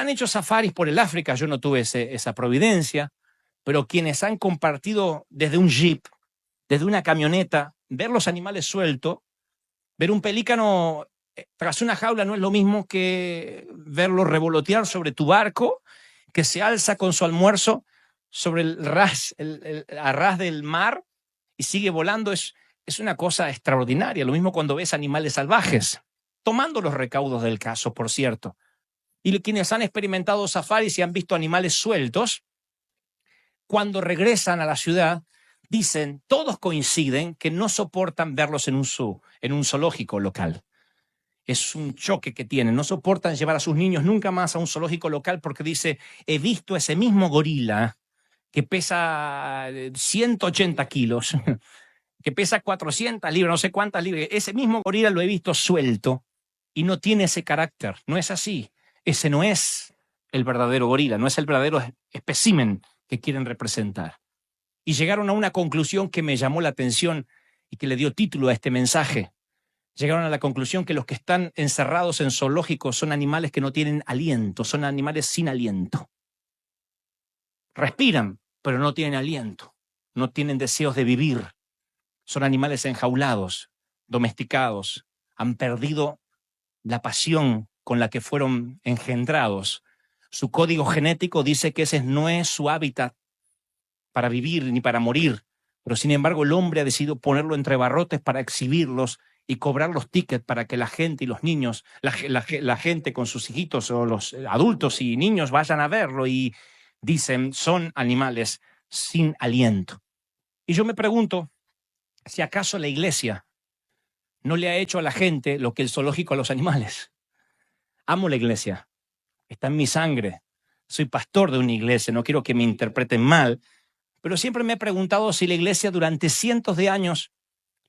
han hecho safaris por el África, yo no tuve esa providencia, pero quienes han compartido desde un jeep, desde una camioneta, ver los animales sueltos, ver un pelícano tras una jaula no es lo mismo que verlo revolotear sobre tu barco, que se alza con su almuerzo sobre el ras del mar y sigue volando. Es una cosa extraordinaria. Lo mismo cuando ves animales salvajes, tomando los recaudos del caso, por cierto. Y quienes han experimentado safaris y han visto animales sueltos, cuando regresan a la ciudad, dicen, todos coinciden que no soportan verlos en un zoológico local. Es un choque que tienen, no soportan llevar a sus niños nunca más a un zoológico local porque dice, he visto ese mismo gorila que pesa 180 kilos, que pesa 400 libras, no sé cuántas libras, ese mismo gorila lo he visto suelto y no tiene ese carácter, no es así. Ese no es el verdadero gorila, no es el verdadero espécimen que quieren representar. Y llegaron a una conclusión que me llamó la atención y que le dio título a este mensaje. Llegaron a la conclusión que los que están encerrados en zoológicos son animales que no tienen aliento, son animales sin aliento. Respiran, pero no tienen aliento, no tienen deseos de vivir. Son animales enjaulados, domesticados, han perdido la pasión con la que fueron engendrados. Su código genético dice que ese no es su hábitat para vivir ni para morir, pero sin embargo el hombre ha decidido ponerlo entre barrotes para exhibirlos y cobrar los tickets para que la gente y los niños, la gente con sus hijitos o los adultos y niños vayan a verlo y dicen, son animales sin aliento. Y yo me pregunto si acaso la iglesia no le ha hecho a la gente lo que el zoológico a los animales. Amo la iglesia, está en mi sangre, soy pastor de una iglesia, no quiero que me interpreten mal, pero siempre me he preguntado si la iglesia durante cientos de años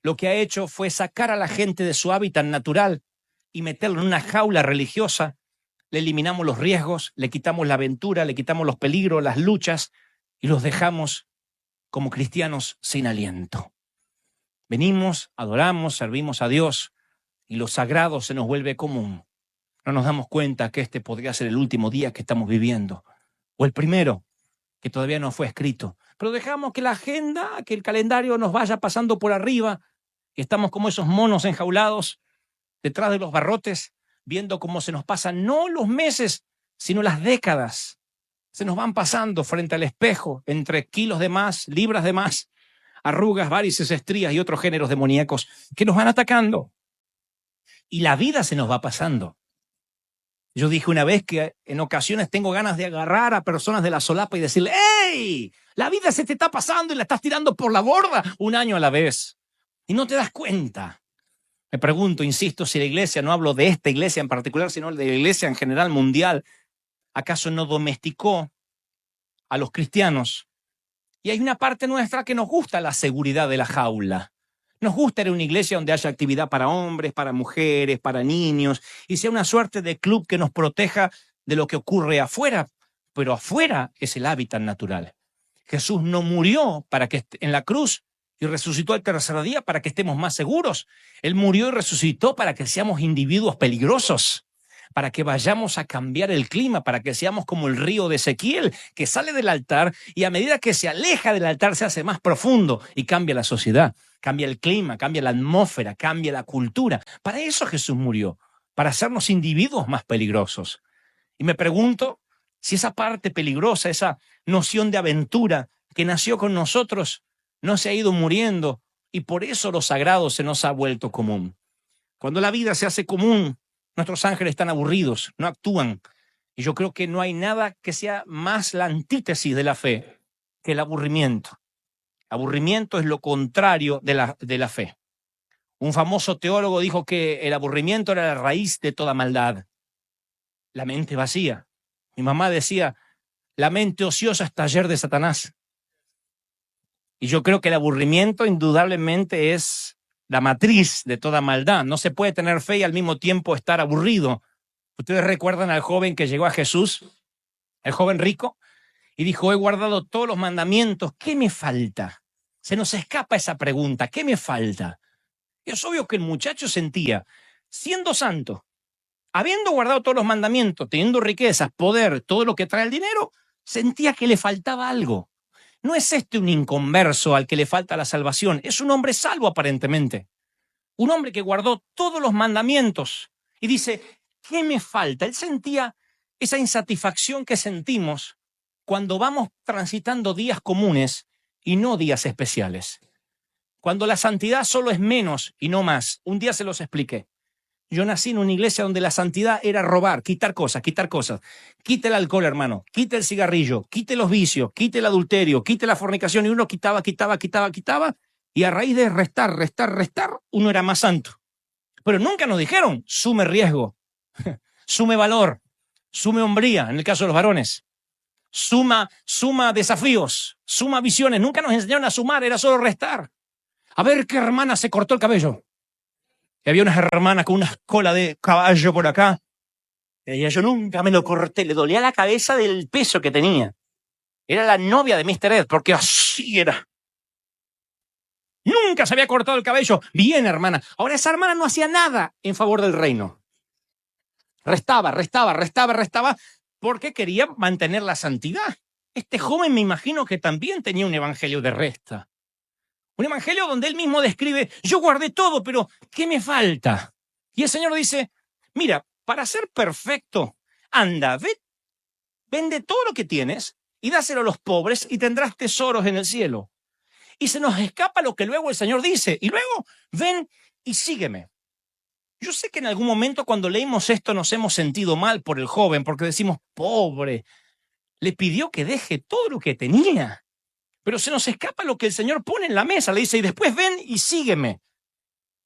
lo que ha hecho fue sacar a la gente de su hábitat natural y meterlo en una jaula religiosa. Le eliminamos los riesgos, le quitamos la aventura, le quitamos los peligros, las luchas y los dejamos como cristianos sin aliento. Venimos, adoramos, servimos a Dios y lo sagrado se nos vuelve común. No nos damos cuenta que este podría ser el último día que estamos viviendo o el primero que todavía no fue escrito. Pero dejamos que la agenda, que el calendario nos vaya pasando por arriba y estamos como esos monos enjaulados detrás de los barrotes, viendo cómo se nos pasan no los meses, sino las décadas. Se nos van pasando frente al espejo, entre kilos de más, libras de más, arrugas, varices, estrías y otros géneros demoníacos que nos van atacando. Y la vida se nos va pasando. Yo dije una vez que en ocasiones tengo ganas de agarrar a personas de la solapa y decirle, ¡hey! La vida se te está pasando y la estás tirando por la borda un año a la vez. Y no te das cuenta. Me pregunto, insisto, si la iglesia, no hablo de esta iglesia en particular, sino de la iglesia en general mundial, ¿acaso no domesticó a los cristianos? Y hay una parte nuestra que nos gusta la seguridad de la jaula. Nos gusta ir a una iglesia donde haya actividad para hombres, para mujeres, para niños, y sea una suerte de club que nos proteja de lo que ocurre afuera. Pero afuera es el hábitat natural. Jesús no murió para que en la cruz y resucitó al tercer día para que estemos más seguros. Él murió y resucitó para que seamos individuos peligrosos, para que vayamos a cambiar el clima, para que seamos como el río de Ezequiel, que sale del altar y a medida que se aleja del altar se hace más profundo y cambia la sociedad, cambia el clima, cambia la atmósfera, cambia la cultura. Para eso Jesús murió, para hacernos individuos más peligrosos. Y me pregunto si esa parte peligrosa, esa noción de aventura que nació con nosotros, no se ha ido muriendo y por eso lo sagrado se nos ha vuelto común. Cuando la vida se hace común, nuestros ángeles están aburridos, no actúan. Y yo creo que no hay nada que sea más la antítesis de la fe que el aburrimiento. Aburrimiento es lo contrario de la fe. Un famoso teólogo dijo que el aburrimiento era la raíz de toda maldad. La mente vacía. Mi mamá decía, la mente ociosa es taller de Satanás. Y yo creo que el aburrimiento indudablemente es la matriz de toda maldad. No se puede tener fe y al mismo tiempo estar aburrido. ¿Ustedes recuerdan al joven que llegó a Jesús? El joven rico. Y dijo, he guardado todos los mandamientos. ¿Qué me falta? Se nos escapa esa pregunta. ¿Qué me falta? Y es obvio que el muchacho sentía, siendo santo, Habiendo guardado todos los mandamientos, teniendo riquezas, poder, todo lo que trae el dinero, sentía que le faltaba algo. No es este un inconverso al que le falta la salvación, es un hombre salvo aparentemente. Un hombre que guardó todos los mandamientos y dice, ¿qué me falta? Él sentía esa insatisfacción que sentimos cuando vamos transitando días comunes y no días especiales. Cuando la santidad solo es menos y no más. Un día se los expliqué. Yo nací en una iglesia donde la santidad era robar, quitar cosas, quitar cosas. Quite el alcohol, hermano, quite el cigarrillo, quite los vicios, quite el adulterio, quite la fornicación. Y uno quitaba. Y a raíz de restar, uno era más santo. Pero nunca nos dijeron, sume riesgo, sume valor, sume hombría, en el caso de los varones. Suma desafíos, suma visiones. Nunca nos enseñaron a sumar, era solo restar. A ver qué hermana se cortó el cabello. Y había unas hermanas con una cola de caballo por acá. Y ella, yo nunca me lo corté, le dolía la cabeza del peso que tenía. Era la novia de Mr. Ed, porque así era. Nunca se había cortado el cabello. Bien, hermana. Ahora esa hermana no hacía nada en favor del reino. Restaba, porque quería mantener la santidad. Este joven me imagino que también tenía un evangelio de resta. Un evangelio donde él mismo describe, yo guardé todo, pero ¿qué me falta? Y el Señor dice, mira, para ser perfecto, anda, vende todo lo que tienes y dáselo a los pobres y tendrás tesoros en el cielo. Y se nos escapa lo que luego el Señor dice. Y luego, ven y sígueme. Yo sé que en algún momento cuando leímos esto nos hemos sentido mal por el joven, porque decimos, pobre, le pidió que deje todo lo que tenía. Pero se nos escapa lo que el Señor pone en la mesa. Le dice, y después ven y sígueme.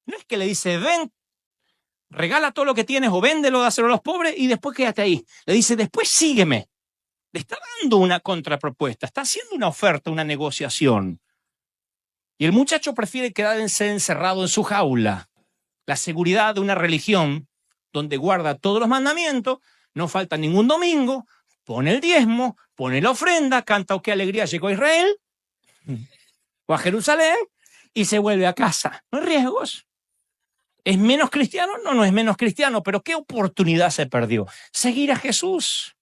No es que le dice, ven, regala todo lo que tienes o véndelo, dáselo a los pobres y después quédate ahí. Le dice, después sígueme. Le está dando una contrapropuesta, está haciendo una oferta, una negociación. Y el muchacho prefiere quedarse encerrado en su jaula. La seguridad de una religión donde guarda todos los mandamientos, no falta ningún domingo, pone el diezmo, pone la ofrenda, canta o qué alegría llegó a Israel o a Jerusalén y se vuelve a casa. No hay riesgos. ¿Es menos cristiano? No, no es menos cristiano, pero ¿qué oportunidad se perdió? Seguir a Jesús.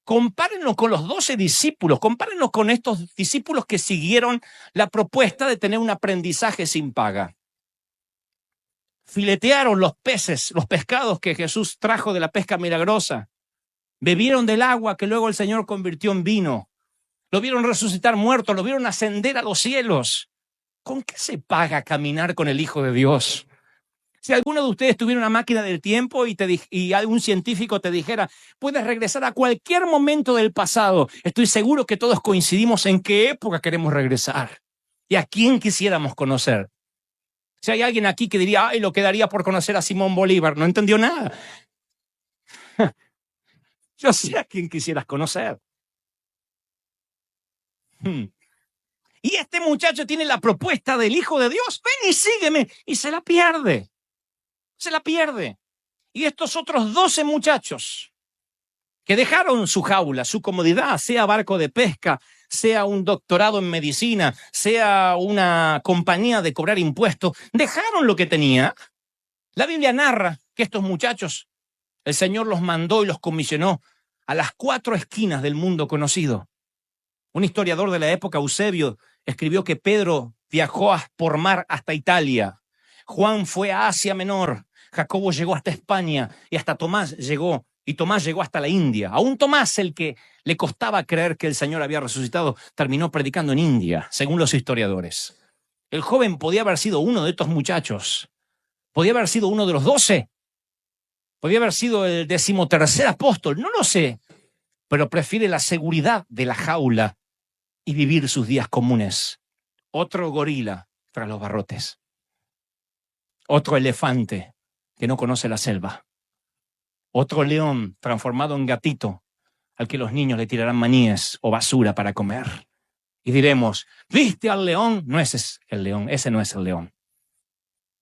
Compárenlo con los 12 discípulos, compárenlo con estos discípulos que siguieron la propuesta de tener un aprendizaje sin paga. Filetearon los peces, los pescados que Jesús trajo de la pesca milagrosa. Bebieron del agua que luego el Señor convirtió en vino. Lo vieron resucitar muerto, lo vieron ascender a los cielos. ¿Con qué se paga caminar con el Hijo de Dios? Si alguno de ustedes tuviera una máquina del tiempo y algún científico te dijera, puedes regresar a cualquier momento del pasado, estoy seguro que todos coincidimos en qué época queremos regresar y a quién quisiéramos conocer. Si hay alguien aquí que diría, ay, lo quedaría por conocer a Simón Bolívar, no entendió nada. Yo sé a quién quisieras conocer. Y este muchacho tiene la propuesta del Hijo de Dios, ven y sígueme, y se la pierde. Se la pierde. Y estos otros 12 muchachos que dejaron su jaula, su comodidad, sea barco de pesca, sea un doctorado en medicina, sea una compañía de cobrar impuestos, dejaron lo que tenía. La Biblia narra que estos muchachos, el Señor los mandó y los comisionó a las 4 esquinas del mundo conocido. Un historiador de la época, Eusebio, escribió que Pedro viajó por mar hasta Italia. Juan fue a Asia Menor. Jacobo llegó hasta España y hasta Tomás llegó. Y Tomás llegó hasta la India. Aún Tomás, el que le costaba creer que el Señor había resucitado, terminó predicando en India, según los historiadores. El joven podía haber sido uno de estos muchachos. Podía haber sido uno de los 12. Podía haber sido el 13º apóstol. No lo sé. Pero prefiere la seguridad de la jaula y vivir sus días comunes. Otro gorila tras los barrotes. Otro elefante que no conoce la selva. Otro león transformado en gatito al que los niños le tirarán maníes o basura para comer. Y diremos, ¿viste al león? No, ese es el león, ese no es el león.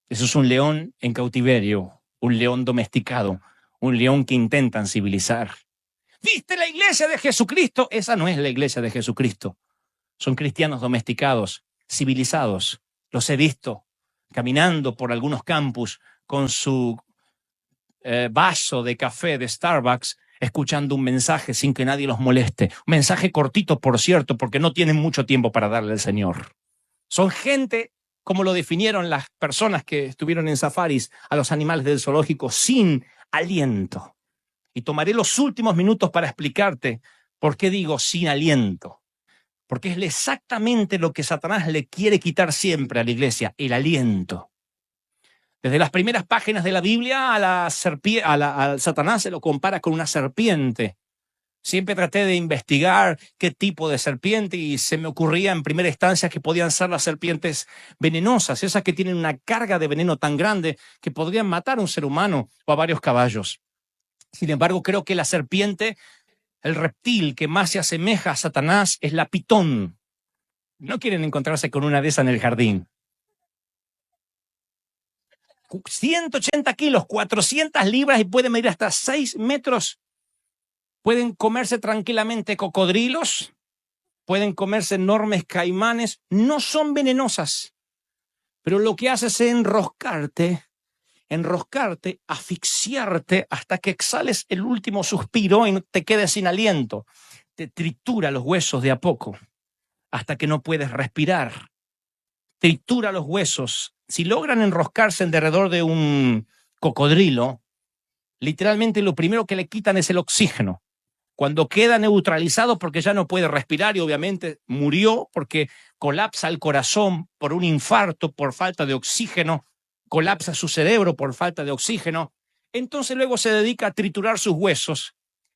Eso es un león en cautiverio, un león domesticado, un león que intentan civilizar. ¿Viste la iglesia de Jesucristo? Esa no es la iglesia de Jesucristo. Son cristianos domesticados, civilizados. Los he visto caminando por algunos campus con su vaso de café de Starbucks escuchando un mensaje sin que nadie los moleste. Un mensaje cortito, por cierto, porque no tienen mucho tiempo para darle al Señor. Son gente, como lo definieron las personas que estuvieron en safaris, a los animales del zoológico, sin aliento. Y tomaré los últimos minutos para explicarte por qué digo sin aliento. Porque es exactamente lo que Satanás le quiere quitar siempre a la iglesia, el aliento. Desde las primeras páginas de la Biblia, a Satanás se lo compara con una serpiente. Siempre traté de investigar qué tipo de serpiente y se me ocurría en primera instancia que podían ser las serpientes venenosas, esas que tienen una carga de veneno tan grande que podrían matar a un ser humano o a varios caballos. Sin embargo, creo que la serpiente, el reptil que más se asemeja a Satanás, es la pitón. No quieren encontrarse con una de esas en el jardín. 180 kilos, 400 libras y puede medir hasta 6 metros. Pueden comerse tranquilamente cocodrilos, pueden comerse enormes caimanes, no son venenosas, pero lo que hace es enroscarte, asfixiarte hasta que exhales el último suspiro y te quedes sin aliento. Te tritura los huesos de a poco hasta que no puedes respirar. Tritura los huesos. Si logran enroscarse alrededor de un cocodrilo, literalmente lo primero que le quitan es el oxígeno. Cuando queda neutralizado porque ya no puede respirar y obviamente murió porque colapsa el corazón por un infarto, por falta de oxígeno, colapsa su cerebro por falta de oxígeno, entonces luego se dedica a triturar sus huesos.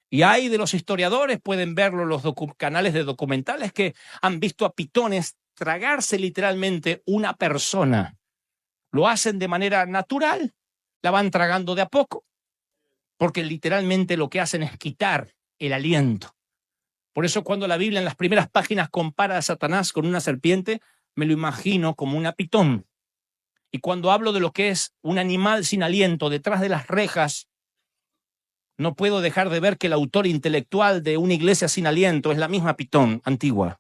Y hay de los historiadores, pueden verlo los canales de documentales, que han visto a pitones tragarse literalmente una persona. Lo hacen de manera natural, la van tragando de a poco, porque literalmente lo que hacen es quitar el aliento. Por eso cuando la Biblia en las primeras páginas compara a Satanás con una serpiente, me lo imagino como una pitón. Y cuando hablo de lo que es un animal sin aliento detrás de las rejas, no puedo dejar de ver que el autor intelectual de Una iglesia sin aliento es la misma pitón antigua,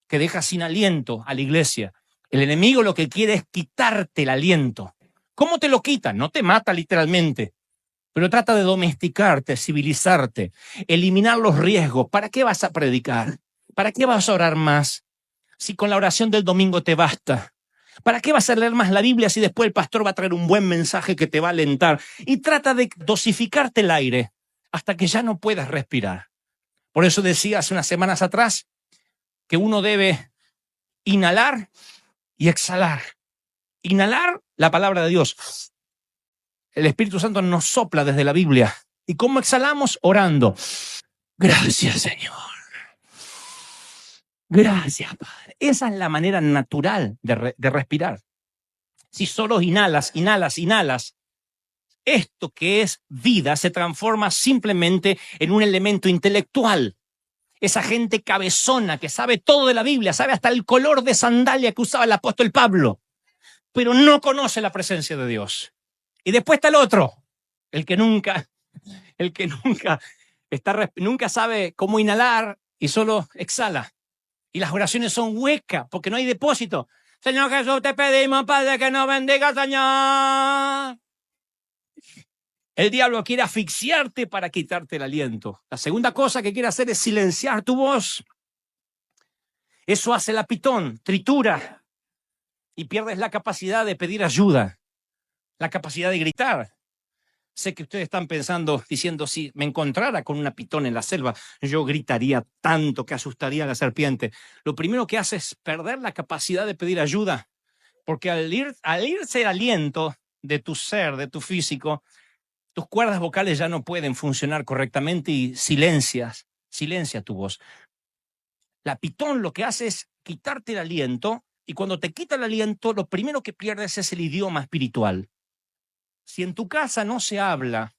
que deja sin aliento a la iglesia. El enemigo lo que quiere es quitarte el aliento. ¿Cómo te lo quita? No te mata literalmente, pero trata de domesticarte, civilizarte, eliminar los riesgos. ¿Para qué vas a predicar? ¿Para qué vas a orar más? Si con la oración del domingo te basta. ¿Para qué vas a leer más la Biblia si después el pastor va a traer un buen mensaje que te va a alentar? Y trata de dosificarte el aire hasta que ya no puedas respirar. Por eso decía hace unas semanas atrás que uno debe inhalar y exhalar. Inhalar la palabra de Dios. El Espíritu Santo nos sopla desde la Biblia. ¿Y cómo exhalamos? Orando. Gracias, Señor. Gracias, Padre. Esa es la manera natural de respirar. Si solo inhalas, esto que es vida se transforma simplemente en un elemento intelectual. Esa gente cabezona que sabe todo de la Biblia, sabe hasta el color de sandalia que usaba el apóstol Pablo, pero no conoce la presencia de Dios. Y después está el otro, el que nunca sabe cómo inhalar y solo exhala. Y las oraciones son huecas porque no hay depósito. Señor Jesús, te pedimos, Padre, que nos bendiga, Señor. El diablo quiere asfixiarte para quitarte el aliento. La segunda cosa que quiere hacer es silenciar tu voz. Eso hace la pitón, tritura. Y pierdes la capacidad de pedir ayuda, la capacidad de gritar. Sé que ustedes están pensando, diciendo, si me encontrara con una pitón en la selva, yo gritaría tanto que asustaría a la serpiente. Lo primero que hace es perder la capacidad de pedir ayuda, porque al irse el aliento de tu ser, de tu físico, tus cuerdas vocales ya no pueden funcionar correctamente y silencia tu voz. La pitón lo que hace es quitarte el aliento, y cuando te quita el aliento, lo primero que pierdes es el idioma espiritual. Si en tu casa no se habla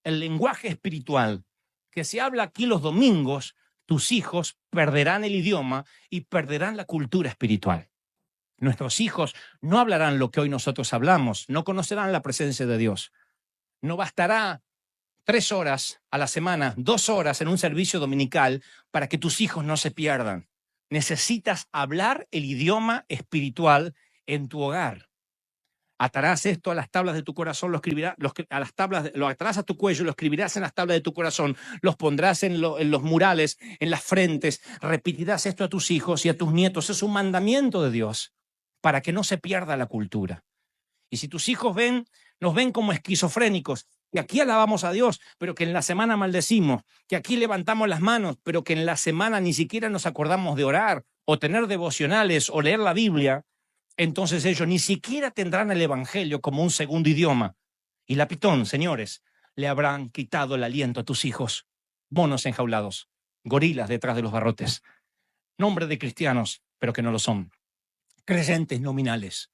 el lenguaje espiritual que se habla aquí los domingos, tus hijos perderán el idioma y perderán la cultura espiritual. Nuestros hijos no hablarán lo que hoy nosotros hablamos, no conocerán la presencia de Dios. No bastará 3 horas a la semana, 2 horas en un servicio dominical para que tus hijos no se pierdan. Necesitas hablar el idioma espiritual en tu hogar. Atarás esto a las tablas de tu corazón, lo atarás a tu cuello, lo escribirás en las tablas de tu corazón, los pondrás en los murales, en las frentes, repetirás esto a tus hijos y a tus nietos. Es un mandamiento de Dios para que no se pierda la cultura. Y si tus hijos nos ven como esquizofrénicos, que aquí alabamos a Dios, pero que en la semana maldecimos, que aquí levantamos las manos, pero que en la semana ni siquiera nos acordamos de orar o tener devocionales o leer la Biblia, entonces ellos ni siquiera tendrán el evangelio como un segundo idioma. Y la pitón, señores, le habrán quitado el aliento a tus hijos. Monos enjaulados, gorilas detrás de los barrotes, nombre de cristianos, pero que no lo son, creyentes nominales.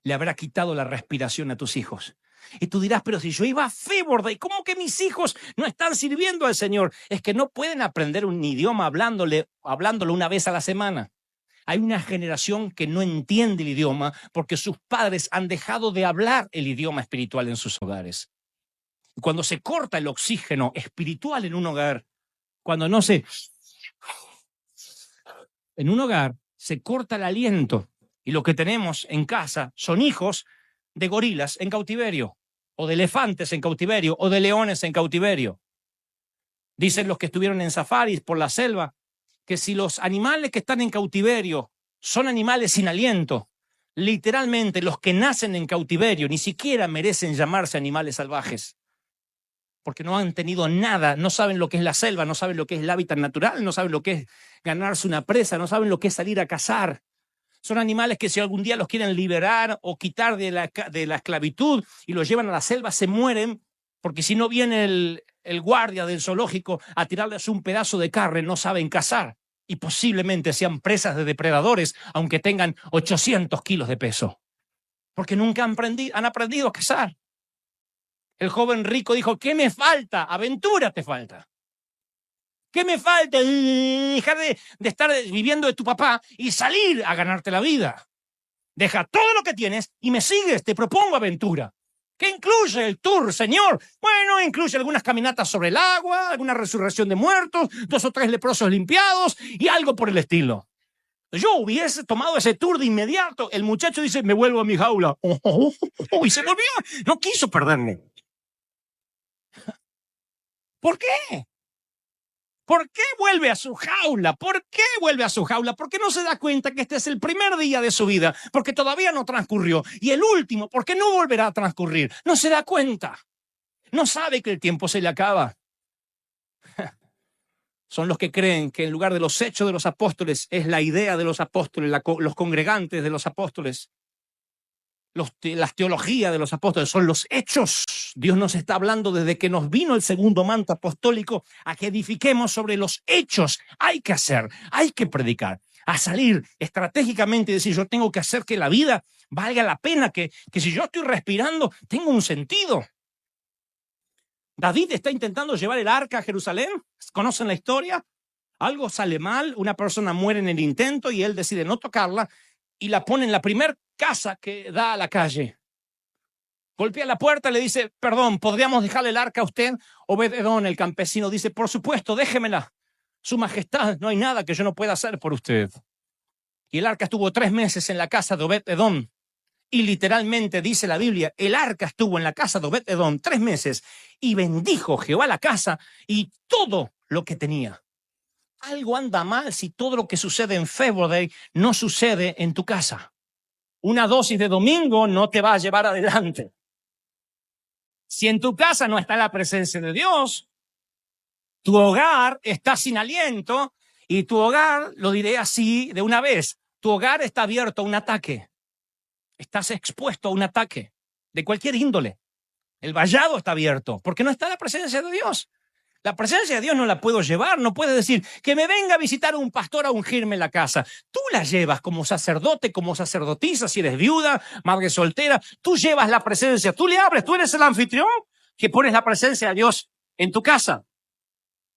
Le habrá quitado la respiración a tus hijos. Y tú dirás, pero si yo iba a Féborda, ¿y cómo que mis hijos no están sirviendo al Señor? Es que no pueden aprender un idioma hablándolo una vez a la semana. Hay una generación que no entiende el idioma porque sus padres han dejado de hablar el idioma espiritual en sus hogares. Y cuando se corta el oxígeno espiritual en un hogar, en un hogar se corta el aliento. Y lo que tenemos en casa son hijos de gorilas en cautiverio, o de elefantes en cautiverio, o de leones en cautiverio. Dicen los que estuvieron en safaris por la selva, que si los animales que están en cautiverio son animales sin aliento, literalmente los que nacen en cautiverio ni siquiera merecen llamarse animales salvajes, porque no han tenido nada, no saben lo que es la selva, no saben lo que es el hábitat natural, no saben lo que es ganarse una presa, no saben lo que es salir a cazar. Son animales que si algún día los quieren liberar o quitar de la esclavitud y los llevan a la selva, se mueren, porque si no viene el guardia del zoológico a tirarles un pedazo de carne, no saben cazar y posiblemente sean presas de depredadores, aunque tengan 800 kilos de peso, porque nunca han aprendido a cazar. El joven rico dijo, ¿qué me falta? Aventura te falta. ¿Qué me falta? Dejar de estar viviendo de tu papá y salir a ganarte la vida. Deja todo lo que tienes y me sigues, te propongo aventura. ¿Qué incluye el tour, señor? Bueno, incluye algunas caminatas sobre el agua, alguna resurrección de muertos, 2 o 3 leprosos limpiados y algo por el estilo. Yo hubiese tomado ese tour de inmediato. El muchacho dice, me vuelvo a mi jaula. Y se volvió. No quiso perderme. ¿Por qué? ¿Por qué vuelve a su jaula? ¿Por qué vuelve a su jaula? ¿Por qué no se da cuenta que este es el primer día de su vida? Porque todavía no transcurrió. Y el último, ¿por qué no volverá a transcurrir? No se da cuenta. No sabe que el tiempo se le acaba. Son los que creen que en lugar de los hechos de los apóstoles es la idea de los apóstoles, los congregantes de los apóstoles. Las teologías de los apóstoles son los hechos. Dios nos está hablando desde que nos vino el segundo manto apostólico a que edifiquemos sobre los hechos. Hay que hacer, hay que predicar, a salir estratégicamente y decir, yo tengo que hacer que la vida valga la pena, que si yo estoy respirando, tengo un sentido. David está intentando llevar el arca a Jerusalén. ¿Conocen la historia? Algo sale mal, una persona muere en el intento y él decide no tocarla y la pone en la primer casa que da a la calle. Golpea la puerta y le dice, perdón, ¿podríamos dejarle el arca a usted? Obed-Edom, el campesino, dice, por supuesto, déjemela. Su majestad, no hay nada que yo no pueda hacer por usted. Y el arca estuvo 3 meses en la casa de Obed-Edom. Y literalmente dice la Biblia, el arca estuvo en la casa de Obed-Edom 3 meses y bendijo Jehová la casa y todo lo que tenía. Algo anda mal si todo lo que sucede en February no sucede en tu casa. Una dosis de domingo no te va a llevar adelante. Si en tu casa no está la presencia de Dios, tu hogar está sin aliento y tu hogar, lo diré así de una vez, tu hogar está abierto a un ataque. Estás expuesto a un ataque de cualquier índole. El vallado está abierto porque no está la presencia de Dios. La presencia de Dios no la puedo llevar, no puedes decir que me venga a visitar un pastor a ungirme en la casa. Tú la llevas como sacerdote, como sacerdotisa, si eres viuda, madre soltera, tú llevas la presencia, tú le abres, tú eres el anfitrión que pones la presencia de Dios en tu casa.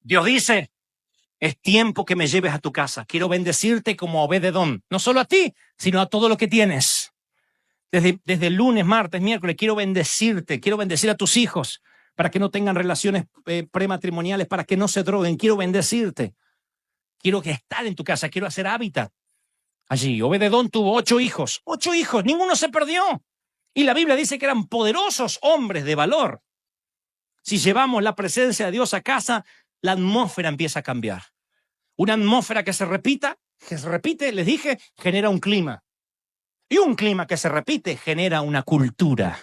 Dios dice, es tiempo que me lleves a tu casa. Quiero bendecirte como Obed-Edom, no solo a ti, sino a todo lo que tienes. Desde el lunes, martes, miércoles, quiero bendecirte, quiero bendecir a tus hijos para que no tengan relaciones prematrimoniales, para que no se droguen. Quiero bendecirte. Quiero que estar en tu casa, quiero hacer hábitat allí. Obed-Edom tuvo 8 hijos. 8 hijos, ninguno se perdió. Y la Biblia dice que eran poderosos hombres de valor. Si llevamos la presencia de Dios a casa, la atmósfera empieza a cambiar. Una atmósfera que se repite, les dije, genera un clima. Y un clima que se repite genera una cultura.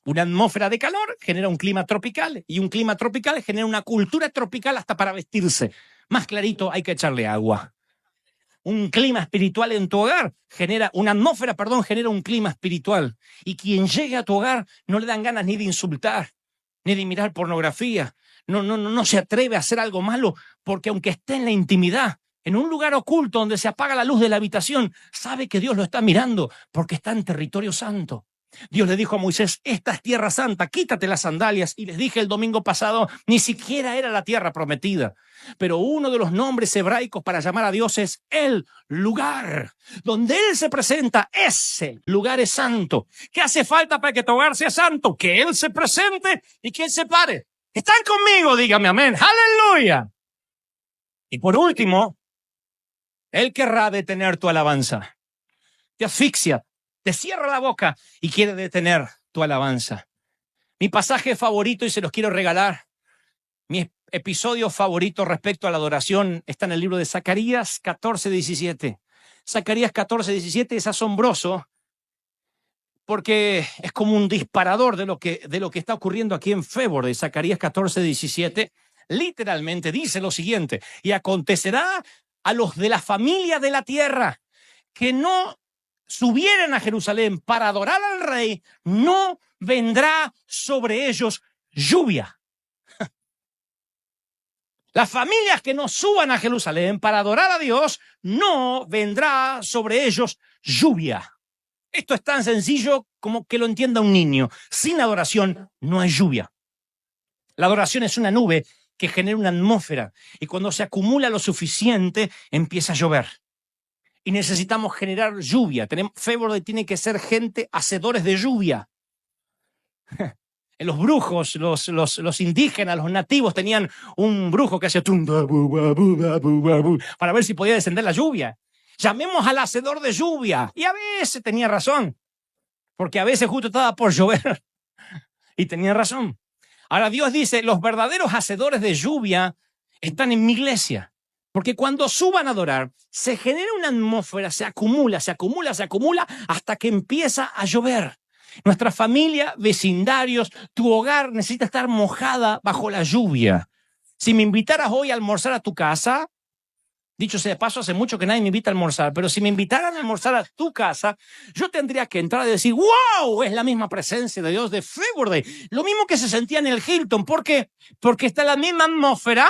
Una atmósfera de calor genera un clima tropical y un clima tropical genera una cultura tropical hasta para vestirse. Más clarito, hay que echarle agua. Un clima espiritual en tu hogar genera un clima espiritual. Y quien llegue a tu hogar no le dan ganas ni de insultar, ni de mirar pornografía. No se atreve a hacer algo malo porque aunque esté en la intimidad, en un lugar oculto donde se apaga la luz de la habitación, sabe que Dios lo está mirando porque está en territorio santo. Dios le dijo a Moisés, esta es tierra santa, quítate las sandalias. Y les dije el domingo pasado, ni siquiera era la tierra prometida. Pero uno de los nombres hebraicos para llamar a Dios es el lugar. Donde Él se presenta, ese lugar es santo. ¿Qué hace falta para que tu hogar sea santo? Que Él se presente y que Él se pare. ¿Están conmigo? Dígame amén. ¡Aleluya! Y por último, Él querrá detener tu alabanza. Te asfixia. Te cierra la boca y quiere detener tu alabanza. Mi pasaje favorito, y se los quiero regalar, mi episodio favorito respecto a la adoración está en el libro de Zacarías 14:17. Zacarías 14:17 es asombroso porque es como un disparador de lo que está ocurriendo aquí en Fébor. De Zacarías 14:17, literalmente dice lo siguiente: y acontecerá a los de la familia de la tierra que no subieran a Jerusalén para adorar al rey, no vendrá sobre ellos lluvia. Las familias que no suban a Jerusalén para adorar a Dios, no vendrá sobre ellos lluvia. Esto es tan sencillo como que lo entienda un niño. Sin adoración no hay lluvia. La adoración es una nube que genera una atmósfera y cuando se acumula lo suficiente empieza a llover. Y necesitamos generar lluvia. Fébor tiene que ser gente hacedores de lluvia. En los brujos, los indígenas, los nativos tenían un brujo que hacía para ver si podía descender la lluvia. Llamemos al hacedor de lluvia. Y a veces tenía razón, porque a veces justo estaba por llover y tenía razón. Ahora Dios dice, los verdaderos hacedores de lluvia están en mi iglesia. Porque cuando suban a adorar, se genera una atmósfera, se acumula hasta que empieza a llover. Nuestra familia, vecindarios, tu hogar necesita estar mojada bajo la lluvia. Si me invitaras hoy a almorzar a tu casa, dicho sea de paso, hace mucho que nadie me invita a almorzar, pero si me invitaran a almorzar a tu casa, yo tendría que entrar y decir, ¡wow! Es la misma presencia de Dios de Fébor Day. Lo mismo que se sentía en el Hilton. ¿Por qué? Porque está la misma atmósfera,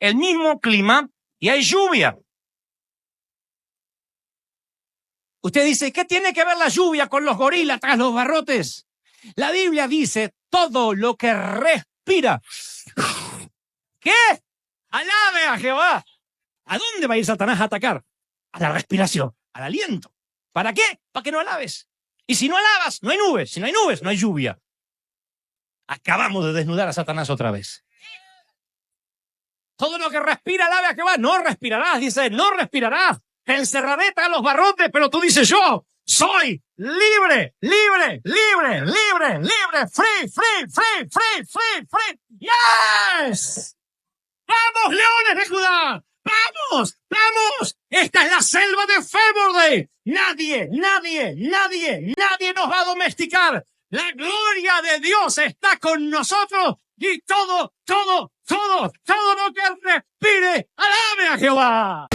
el mismo clima, y hay lluvia. Usted dice, ¿qué tiene que ver la lluvia con los gorilas tras los barrotes? La Biblia dice, todo lo que respira. ¿Qué? Alabe a Jehová. ¿A dónde va a ir Satanás a atacar? A la respiración, al aliento. ¿Para qué? Para que no alabes. Y si no alabas, no hay nubes. Si no hay nubes, no hay lluvia. Acabamos de desnudar a Satanás otra vez. Todo lo que respira, alabe a Jehová. No respirarás, dice, no respirarás. Te encerraré tras los barrotes, pero tú dices, yo soy libre, libre, libre, libre, libre, free, free, free, free, free, free. ¡Yes! ¡Vamos, leones de Judá! ¡Vamos! ¡Vamos! Esta es la selva de Fébor Day. Nadie nos va a domesticar. La gloria de Dios está con nosotros y todo lo que respire, alabe a Jehová.